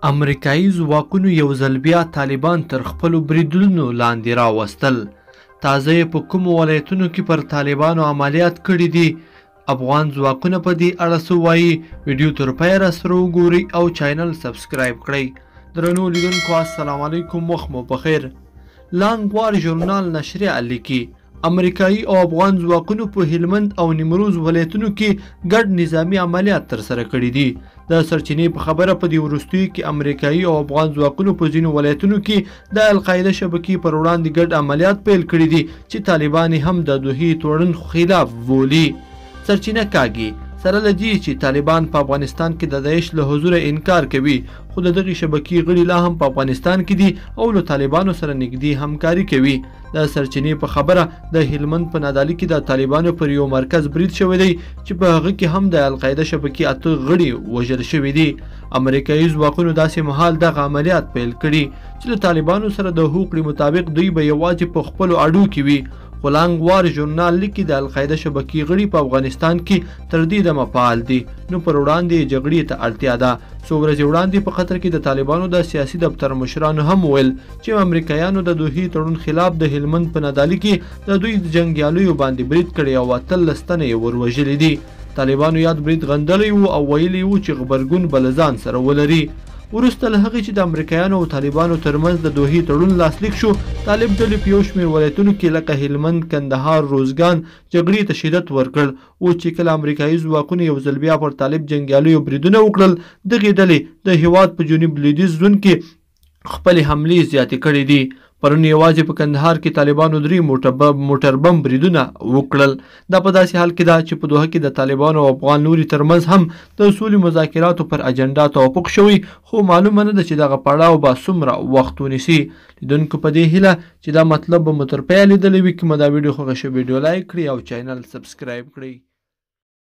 امریکایي ځواکونو یو ځل بیا طالبان تر خپلو بریدونو لاندې راوستل. تازه یې په کومو ولایتونو کې پر طالبانو عملیات کړي دي؟ افغان ځواکونه په دې اړه څه وایي؟ ویډیو تر پایه راسره وګورئ او چینل سبسکرایب کړئ. درنو لیدونکو السلام علیکم، وخت مو بخیر. لانګ وار ژورنال نشریه لیکي امریکایي او افغان ځواکونو په هلمند او نیمروز ولایتونو کې ګډ نظامي عملیات ترسره کړي دي. د سرچینې په خبره په دې وروستیو کې امریکایي او افغان ځواکونو په ځینو ولایتونو کې د القاعده شبکې پر وړاندې ګډ عملیات پیل کړي دي چې طالبان هم د دوحې تړون خلاف بولي. سرچینه کاږي سره له دې چې طالبان په افغانستان کې د داعش له حضوره انکار کوي، خو د دغې شبکې غړي لا هم په افغانستان کې دي او له طالبانو سره نږدې همکاري کوي. د سرچینې په خبره د هلمند په نادعلي کې د طالبانو پر یو مرکز برید شوی دی چې په هغه کې هم د القاعده شبکې 8 غړي وژل شوي دي. امریکایي ځواکونو داسې مهال دغه عملیات پیل کړي چې له طالبانو سره د هوکړې مطابق دوی به یوازې په خپلو اډو کې وي. خو لانګ وار ژورنال لیکي د القاعده شبکې غړي په افغانستان کې تر دې دمه فعال دي، نو پر وړاندې جګړې ته اړتیا ده. څو ورځې وړاندې په قطر کې د طالبانو د سیاسي دفتر مشرانو هم ویل چې امریکایانو د دوحې تړون خلاف د هلمند په نادعلي کې د دوی د جنګیالیو باندې برید کړی او 18 تنه یې وروژلي دي. طالبانو یاد برید غندلی وو او ویلي وو چې غبرګون به له ځان سره ولري. وروسته له هغې چې د امریکایانو او طالبانو ترمنځ د دوحې تړون لاسلیک شو، طالب ډلې په یو شمېر ولایتونو کې لکه هلمند، کندهار، روزګان جګړې ته شدت ورکړ. او چې کله امریکایي ځواکونو یو ځل بیا پر طالب جنګیالیو بریدونه وکړل، دغې ډلې د هېواد په جنوب لویدیځ زون کې خپلې حملې زیاتې کړې دي. پرون یوازې په کندهار کې طالبانو 3 موټر بم بریدونه وکړل. دا په داسې حال کې ده چې په دوحه کې د طالبانو او افغان لوري ترمنځ هم د سولې مذاکراتو پر اجنډا توافق شوی، خو معلومه نه ده چې دغه پړاو به څومره وخت ونیسي. لیدونکو په دې هیله چې دا مطلب به مو تر پایه لیدلی وي. که مو دا ویډیو خوښه شوې ویډیو لایک کړئ او چینل سبسکرایب کړئ.